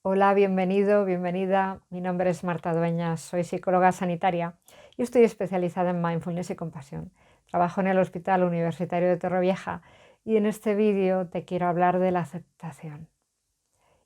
Hola, bienvenido, bienvenida. Mi nombre es Marta Dueñas, soy psicóloga sanitaria y estoy especializada en mindfulness y compasión. Trabajo en el Hospital Universitario de Torrevieja y en este vídeo te quiero hablar de la aceptación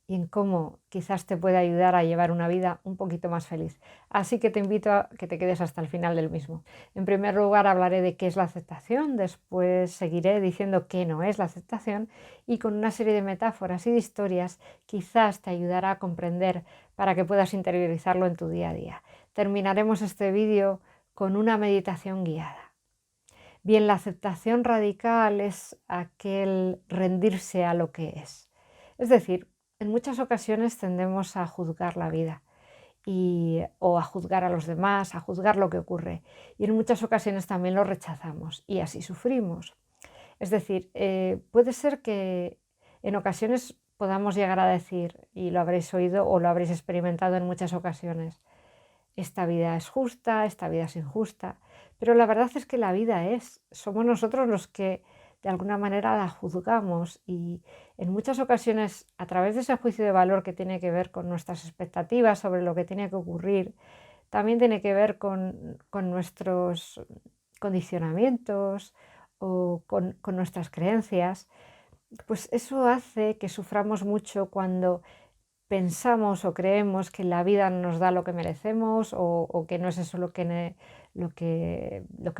y en cómo quizás te puede ayudar a llevar una vida un poquito más feliz. Así que te invito a que te quedes hasta el final del mismo. En primer lugar hablaré de qué es la aceptación, después seguiré diciendo qué no es la aceptación y con una serie de metáforas y de historias quizás te ayudará a comprender para que puedas interiorizarlo en tu día a día. Terminaremos este vídeo con una meditación guiada. Bien, la aceptación radical es aquel rendirse a lo que es. Es decir, en muchas ocasiones tendemos a juzgar la vida o a juzgar a los demás, a juzgar lo que ocurre. Y en muchas ocasiones también lo rechazamos y así sufrimos. Es decir, puede ser que en ocasiones podamos llegar a decir, y lo habréis oído o lo habréis experimentado en muchas ocasiones, esta vida es justa, esta vida es injusta, pero la verdad es que la vida somos nosotros los que de alguna manera la juzgamos y en muchas ocasiones a través de ese juicio de valor que tiene que ver con nuestras expectativas sobre lo que tiene que ocurrir, también tiene que ver con nuestros condicionamientos o con nuestras creencias, pues eso hace que suframos mucho cuando pensamos o creemos que la vida no nos da lo que merecemos o que no es eso lo que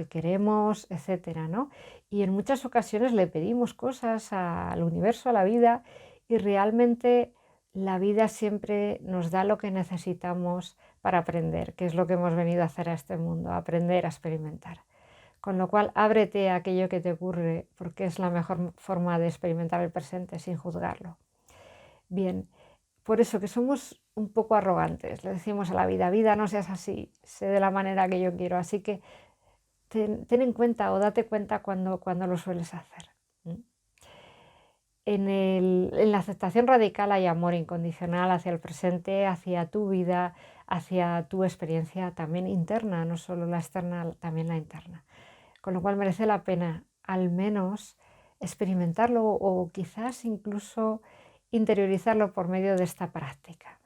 queremos, etcétera, ¿no? Y en muchas ocasiones le pedimos cosas al universo, a la vida, y realmente la vida siempre nos da lo que necesitamos para aprender, que es lo que hemos venido a hacer a este mundo, a aprender, a experimentar. Con lo cual, ábrete a aquello que te ocurre, porque es la mejor forma de experimentar el presente sin juzgarlo. Bien, por eso que somos un poco arrogantes, le decimos a la vida, vida, no seas así, sé de la manera que yo quiero, así que ten en cuenta o date cuenta cuando lo sueles hacer. ¿Mm? En la aceptación radical hay amor incondicional hacia el presente, hacia tu vida, hacia tu experiencia también interna, no solo la externa, también la interna. Con lo cual merece la pena al menos experimentarlo o quizás incluso interiorizarlo por medio de esta práctica.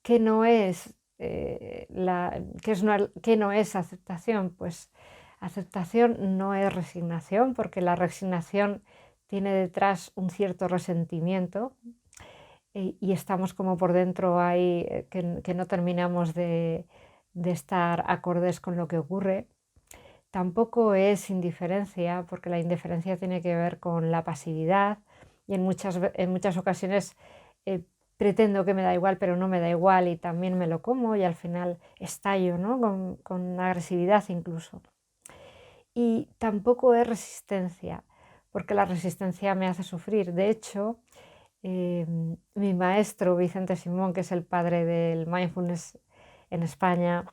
¿Qué no es, qué no es aceptación? Pues aceptación no es resignación, porque la resignación tiene detrás un cierto resentimiento y estamos como por dentro ahí que no terminamos de estar acordes con lo que ocurre. Tampoco es indiferencia, porque la indiferencia tiene que ver con la pasividad y en muchas ocasiones eh, pretendo que me da igual, pero no me da igual y también me lo como y al final estallo, ¿no? con agresividad incluso. Y tampoco es resistencia, porque la resistencia me hace sufrir. De hecho, mi maestro Vicente Simón, que es el padre del mindfulness en España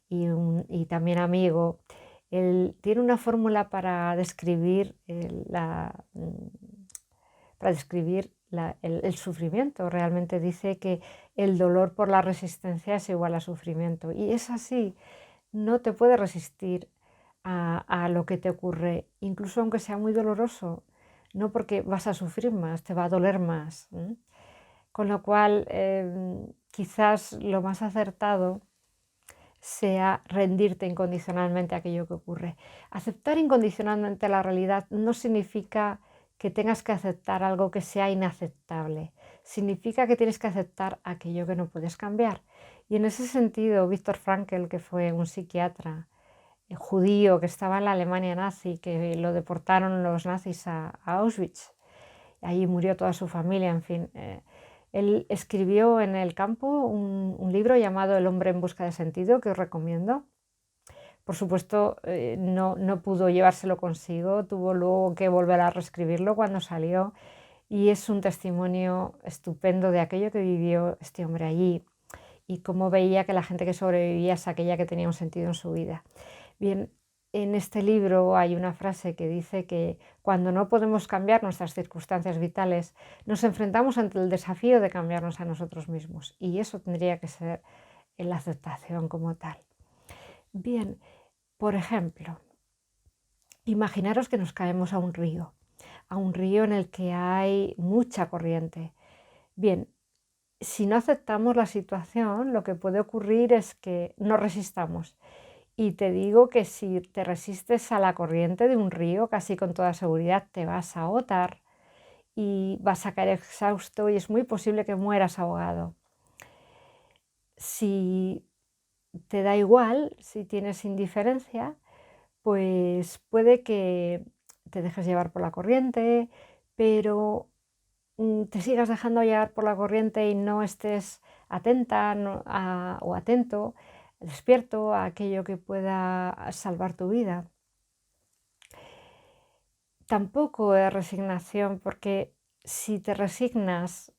y también amigo, él tiene una fórmula para describir el sufrimiento. Realmente dice que el dolor por la resistencia es igual a sufrimiento. Y es así, no te puedes resistir a lo que te ocurre, incluso aunque sea muy doloroso, no porque vas a sufrir más, te va a doler más. Con lo cual, quizás lo más acertado sea rendirte incondicionalmente a aquello que ocurre. Aceptar incondicionalmente la realidad no significa que tengas que aceptar algo que sea inaceptable, significa que tienes que aceptar aquello que no puedes cambiar. Y en ese sentido, Viktor Frankl, que fue un psiquiatra judío que estaba en la Alemania nazi, que lo deportaron los nazis a Auschwitz, allí murió toda su familia, en fin. Él escribió en el campo un libro llamado El hombre en busca de sentido, que os recomiendo. Por supuesto, no pudo llevárselo consigo, tuvo luego que volver a reescribirlo cuando salió y es un testimonio estupendo de aquello que vivió este hombre allí y cómo veía que la gente que sobrevivía es aquella que tenía un sentido en su vida. Bien, en este libro hay una frase que dice que cuando no podemos cambiar nuestras circunstancias vitales, nos enfrentamos ante el desafío de cambiarnos a nosotros mismos y eso tendría que ser la aceptación como tal. Bien, por ejemplo, imaginaros que nos caemos a un río en el que hay mucha corriente. Bien, si no aceptamos la situación, lo que puede ocurrir es que nos resistamos. Y te digo que si te resistes a la corriente de un río, casi con toda seguridad te vas a agotar y vas a caer exhausto y es muy posible que mueras ahogado. Si te da igual, si tienes indiferencia, pues puede que te dejes llevar por la corriente, pero te sigas dejando llevar por la corriente y no estés atenta o atento, despierto a aquello que pueda salvar tu vida. Tampoco es resignación, porque si te resignas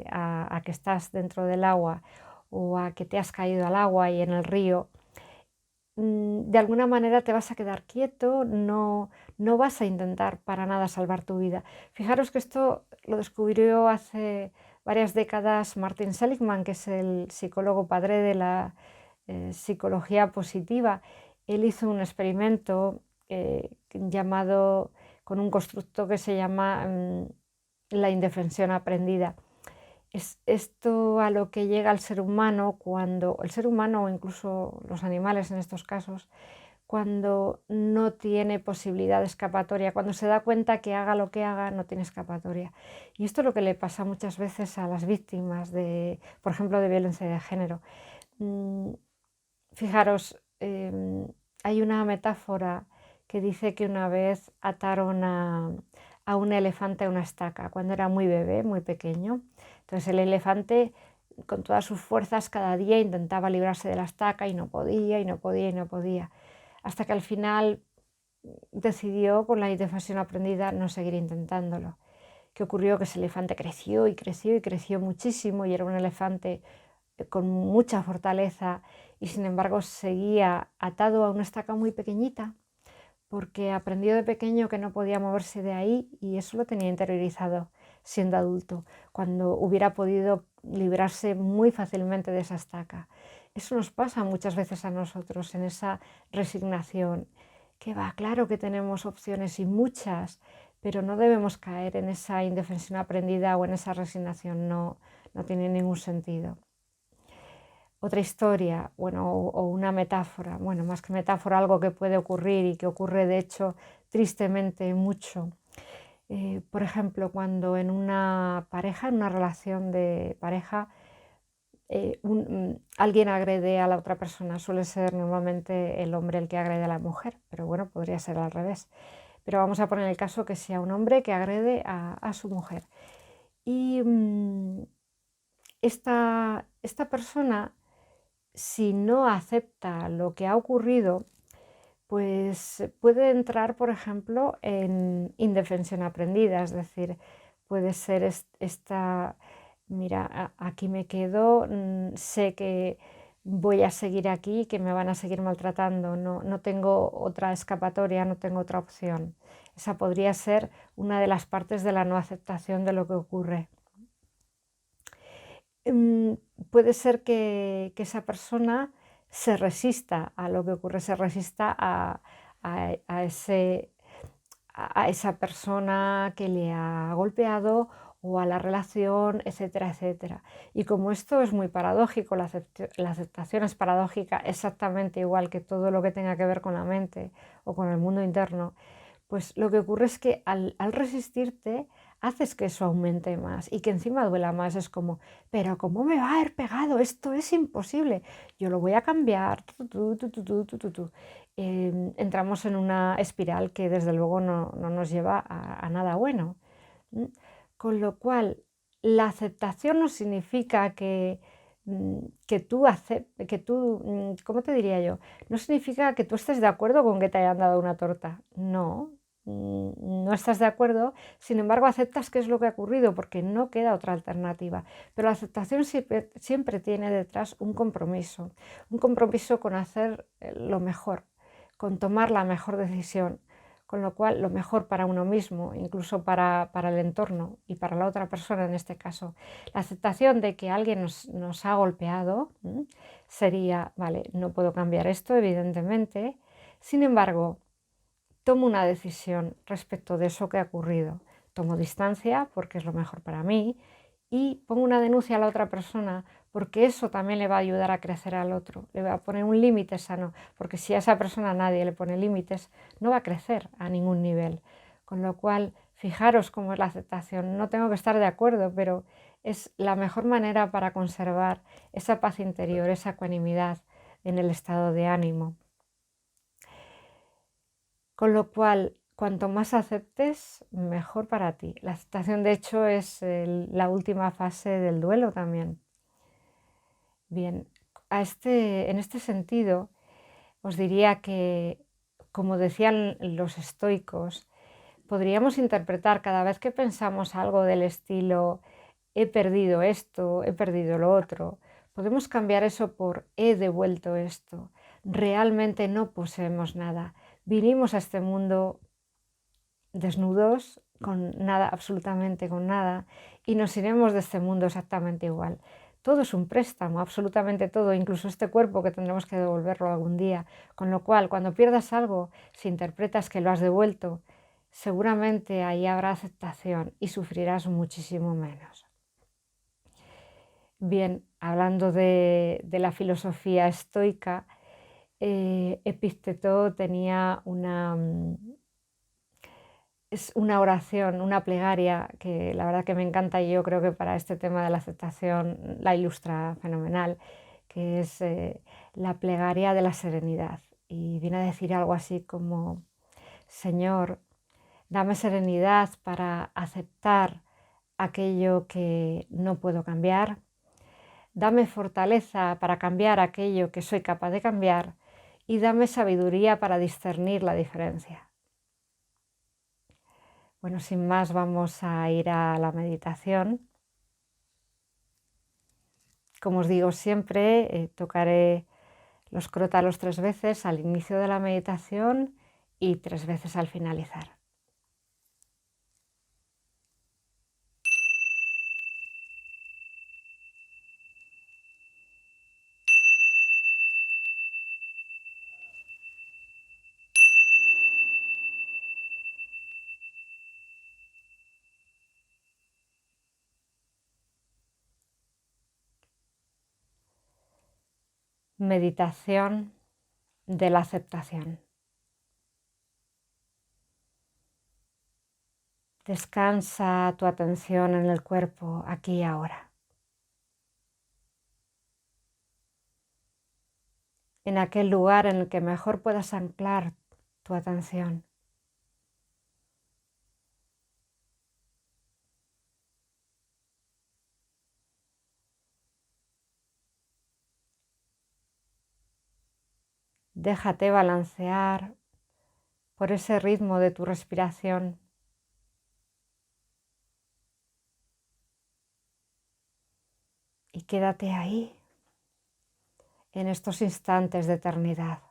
a que estás dentro del agua o a que te has caído al agua y en el río, de alguna manera te vas a quedar quieto, no vas a intentar para nada salvar tu vida. Fijaros que esto lo descubrió hace varias décadas Martin Seligman, que es el psicólogo padre de la psicología positiva. Él hizo un experimento llamado, con un constructo que se llama la indefensión aprendida. Es esto a lo que llega el ser humano cuando, el ser humano o incluso los animales en estos casos, cuando no tiene posibilidad de escapatoria, cuando se da cuenta que haga lo que haga, no tiene escapatoria. Y esto es lo que le pasa muchas veces a las víctimas de, por ejemplo, de violencia de género. Mm, Fijaros, hay una metáfora que dice que una vez ataron a un elefante a una estaca cuando era muy bebé, muy pequeño. Entonces el elefante con todas sus fuerzas cada día intentaba librarse de la estaca y no podía, y no podía, y no podía. Hasta que al final decidió, con la indefensión aprendida, no seguir intentándolo. ¿Qué ocurrió? Que ese elefante creció y creció y creció muchísimo y era un elefante con mucha fortaleza y sin embargo seguía atado a una estaca muy pequeñita porque aprendió de pequeño que no podía moverse de ahí y eso lo tenía interiorizado siendo adulto, cuando hubiera podido librarse muy fácilmente de esa estaca. Eso nos pasa muchas veces a nosotros en esa resignación, que va, claro que tenemos opciones y muchas, pero no debemos caer en esa indefensión aprendida o en esa resignación, no tiene ningún sentido. Otra historia, bueno, o una metáfora, bueno, más que metáfora, algo que puede ocurrir y que ocurre de hecho tristemente mucho. Por ejemplo, cuando en una pareja, en una relación de pareja, alguien agrede a la otra persona, suele ser normalmente el hombre el que agrede a la mujer, pero bueno, podría ser al revés. Pero vamos a poner el caso que sea un hombre que agrede a su mujer. Y esta persona, si no acepta lo que ha ocurrido, pues puede entrar, por ejemplo, en indefensión aprendida, es decir, puede ser esta, mira, aquí me quedo, sé que voy a seguir aquí, que me van a seguir maltratando, no tengo otra escapatoria, no tengo otra opción. Esa podría ser una de las partes de la no aceptación de lo que ocurre. Mm, Puede ser que esa persona se resista a lo que ocurre, se resista a esa persona que le ha golpeado o a la relación, etcétera, etcétera. Y como esto es muy paradójico, la aceptación es paradójica exactamente igual que todo lo que tenga que ver con la mente o con el mundo interno, pues lo que ocurre es que al resistirte haces que eso aumente más y que encima duela más. Es como, pero ¿cómo me va a haber pegado? Esto es imposible. Yo lo voy a cambiar. Entramos en una espiral que desde luego no nos lleva a nada bueno. ¿Mm? Con lo cual, la aceptación no significa ¿cómo te diría yo? No significa que tú estés de acuerdo con que te hayan dado una torta. No, no estás de acuerdo, sin embargo aceptas qué es lo que ha ocurrido porque no queda otra alternativa. Pero la aceptación siempre tiene detrás un compromiso con hacer lo mejor, con tomar la mejor decisión, con lo cual lo mejor para uno mismo, incluso para el entorno y para la otra persona en este caso. La aceptación de que alguien nos ha golpeado sería, vale, no puedo cambiar esto, evidentemente, sin embargo, tomo una decisión respecto de eso que ha ocurrido. Tomo distancia porque es lo mejor para mí y pongo una denuncia a la otra persona, porque eso también le va a ayudar a crecer al otro, le va a poner un límite sano, porque si a esa persona nadie le pone límites, no va a crecer a ningún nivel. Con lo cual, fijaros cómo es la aceptación. No tengo que estar de acuerdo, pero es la mejor manera para conservar esa paz interior, esa ecuanimidad en el estado de ánimo. Con lo cual, cuanto más aceptes, mejor para ti. La aceptación, de hecho, es la última fase del duelo también. Bien, en este sentido, os diría que, como decían los estoicos, podríamos interpretar cada vez que pensamos algo del estilo he perdido esto, he perdido lo otro, podemos cambiar eso por he devuelto esto. Realmente no poseemos nada. Vinimos a este mundo desnudos, con nada, absolutamente con nada, y nos iremos de este mundo exactamente igual. Todo es un préstamo, absolutamente todo, incluso este cuerpo que tendremos que devolverlo algún día. Con lo cual, cuando pierdas algo, si interpretas que lo has devuelto, seguramente ahí habrá aceptación y sufrirás muchísimo menos. Bien, hablando de la filosofía estoica, Epicteto tenía es una oración, una plegaria que la verdad que me encanta y yo creo que para este tema de la aceptación la ilustra fenomenal, que es la plegaria de la serenidad. Y viene a decir algo así como, Señor, dame serenidad para aceptar aquello que no puedo cambiar, dame fortaleza para cambiar aquello que soy capaz de cambiar y dame sabiduría para discernir la diferencia. Bueno, sin más vamos a ir a la meditación. Como os digo siempre, tocaré los crótalos 3 veces al inicio de la meditación y 3 veces al finalizar. Meditación de la aceptación. Descansa tu atención en el cuerpo aquí y ahora. En aquel lugar en el que mejor puedas anclar tu atención. Déjate balancear por ese ritmo de tu respiración. Y quédate ahí, en estos instantes de eternidad.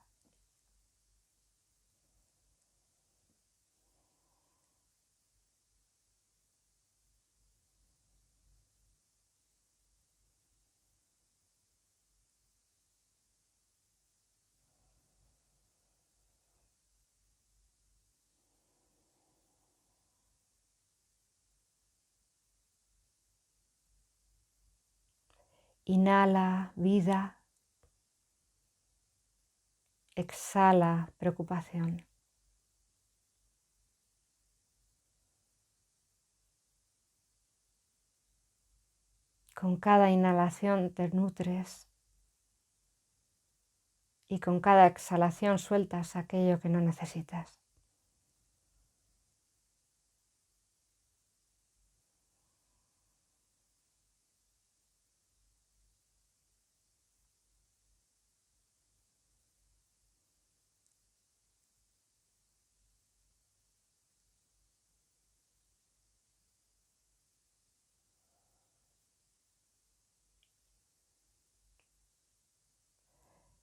Inhala vida, exhala preocupación. Con cada inhalación te nutres y con cada exhalación sueltas aquello que no necesitas.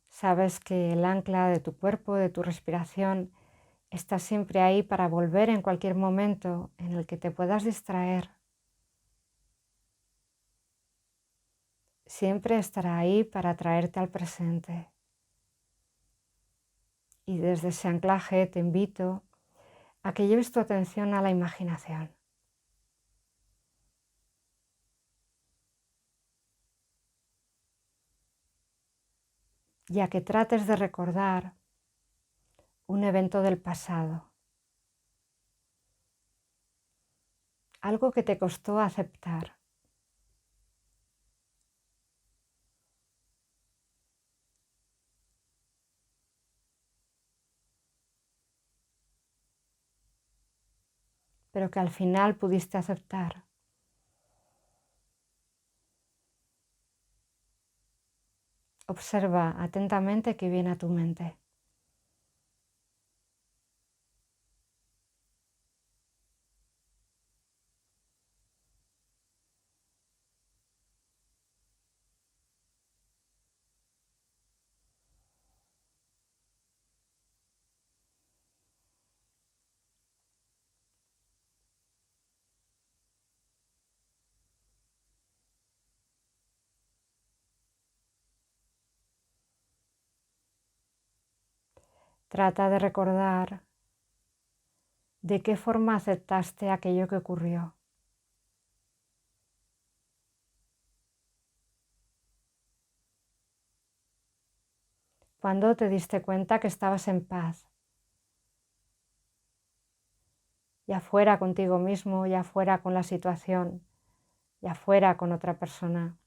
Sabes que el ancla de tu cuerpo, de tu respiración, está siempre ahí para volver en cualquier momento en el que te puedas distraer. Siempre estará ahí para traerte al presente. Y desde ese anclaje te invito a que lleves tu atención a la imaginación. ya que trates de recordar un evento del pasado, algo que te costó aceptar. Pero que al final pudiste aceptar. Observa atentamente qué viene a tu mente. Trata de recordar de qué forma aceptaste aquello que ocurrió. ¿Cuándo te diste cuenta que estabas en paz? Ya fuera contigo mismo, ya fuera con la situación, ya fuera con otra persona.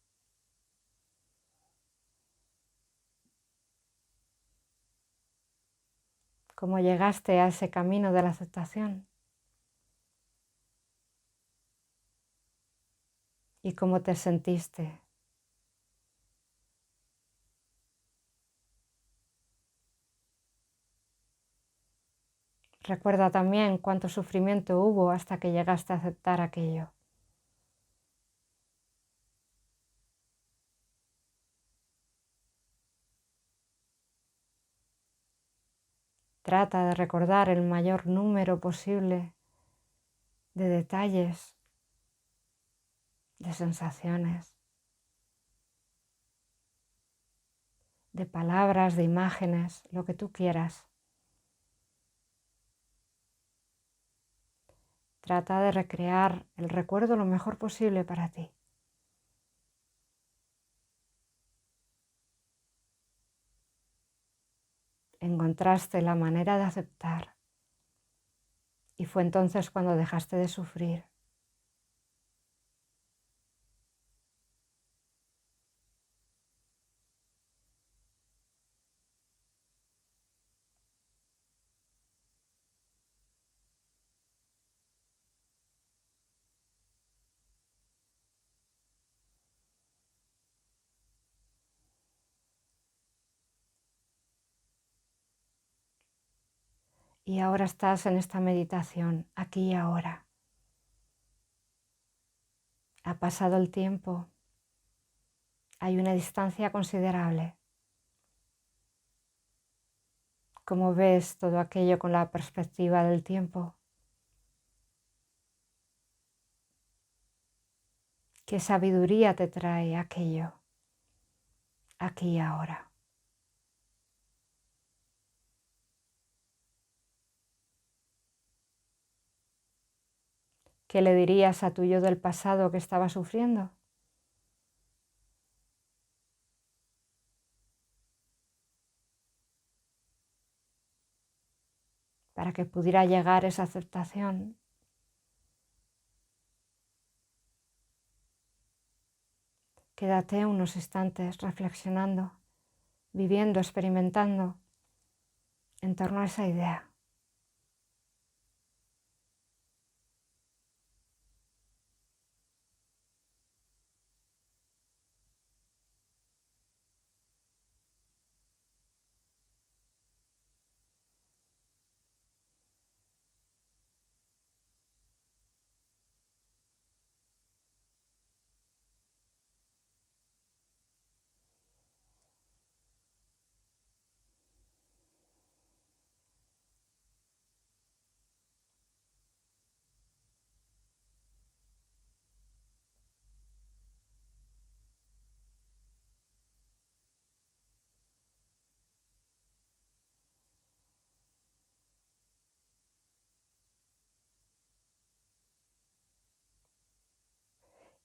¿Cómo llegaste a ese camino de la aceptación? ¿Y cómo te sentiste? Recuerda también cuánto sufrimiento hubo hasta que llegaste a aceptar aquello. Trata de recordar el mayor número posible de detalles, de sensaciones, de palabras, de imágenes, lo que tú quieras. Trata de recrear el recuerdo lo mejor posible para ti. Encontraste la manera de aceptar y fue entonces cuando dejaste de sufrir. Y ahora estás en esta meditación, aquí y ahora. Ha pasado el tiempo, hay una distancia considerable. ¿Cómo ves todo aquello con la perspectiva del tiempo? ¿Qué sabiduría te trae aquello, aquí y ahora? ¿Qué le dirías a tu yo del pasado que estaba sufriendo? Para que pudiera llegar esa aceptación. Quédate unos instantes reflexionando, viviendo, experimentando en torno a esa idea.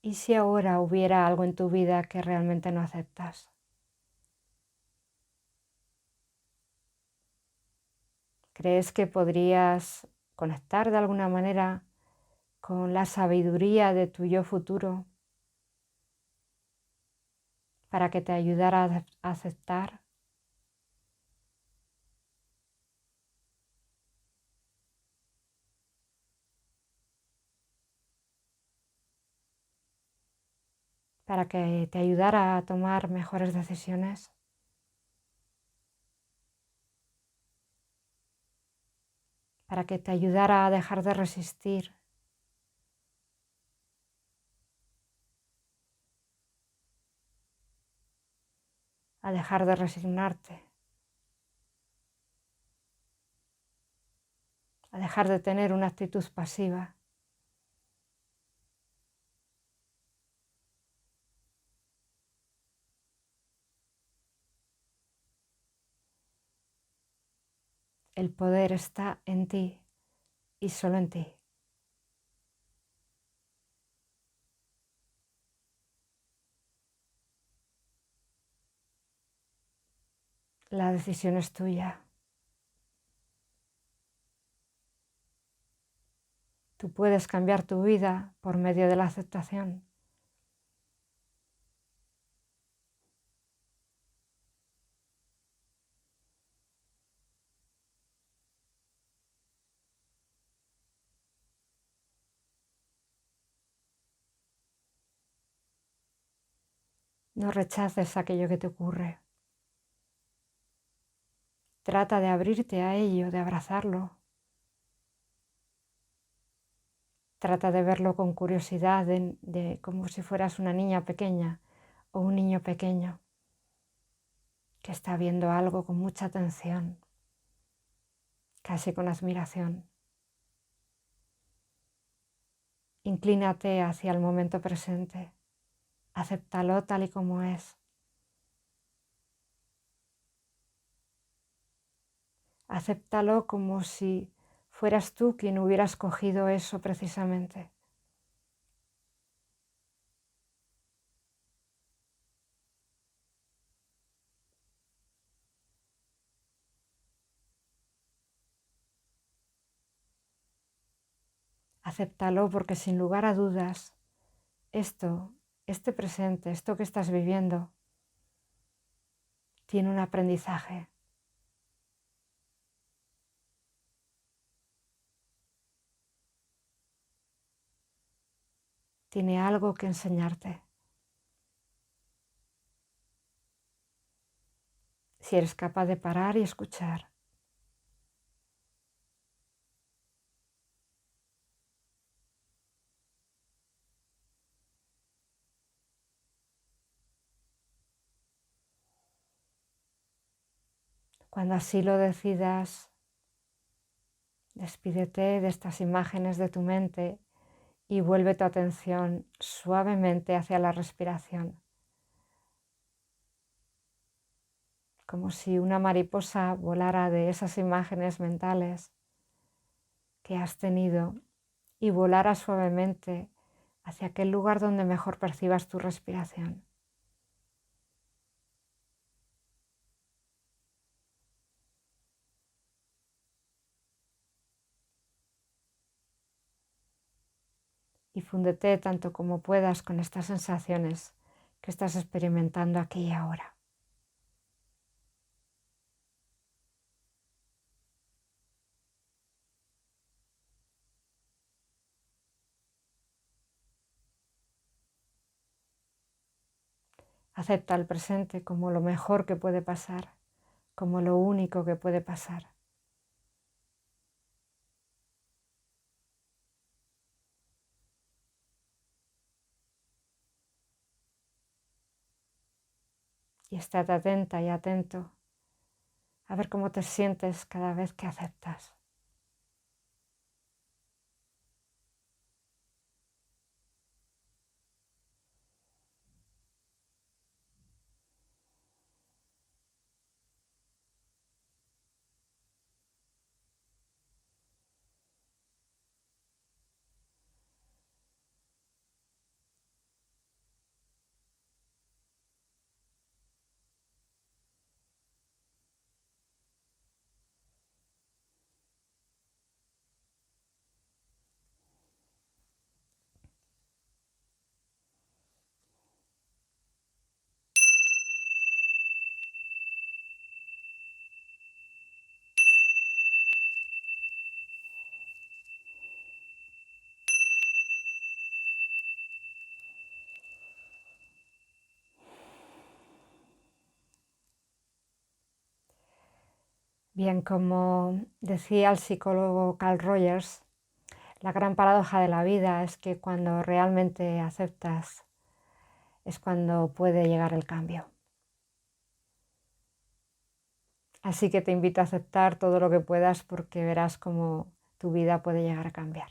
¿Y si ahora hubiera algo en tu vida que realmente no aceptas? ¿Crees que podrías conectar de alguna manera con la sabiduría de tu yo futuro para que te ayudara a aceptar? Para que te ayudara a tomar mejores decisiones, para que te ayudara a dejar de resistir, a dejar de resignarte, a dejar de tener una actitud pasiva. El poder está en ti y solo en ti. La decisión es tuya. Tú puedes cambiar tu vida por medio de la aceptación. No rechaces aquello que te ocurre. Trata de abrirte a ello, de abrazarlo. Trata de verlo con curiosidad, como si fueras una niña pequeña o un niño pequeño que está viendo algo con mucha atención, casi con admiración. Inclínate hacia el momento presente. Acéptalo tal y como es. Acéptalo como si fueras tú quien hubiera escogido eso precisamente. Acéptalo porque sin lugar a dudas, este presente, esto que estás viviendo, tiene un aprendizaje. Tiene algo que enseñarte. Si eres capaz de parar y escuchar. Cuando así lo decidas, despídete de estas imágenes de tu mente y vuelve tu atención suavemente hacia la respiración, como si una mariposa volara de esas imágenes mentales que has tenido y volara suavemente hacia aquel lugar donde mejor percibas tu respiración. Y fúndete tanto como puedas con estas sensaciones que estás experimentando aquí y ahora. Acepta el presente como lo mejor que puede pasar, como lo único que puede pasar. Y estate atenta y atento a ver cómo te sientes cada vez que aceptas. Bien, como decía el psicólogo Carl Rogers, la gran paradoja de la vida es que cuando realmente aceptas es cuando puede llegar el cambio. Así que te invito a aceptar todo lo que puedas porque verás cómo tu vida puede llegar a cambiar.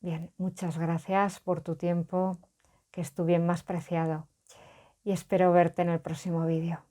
Bien, muchas gracias por tu tiempo, que es tu bien más preciado, y espero verte en el próximo vídeo.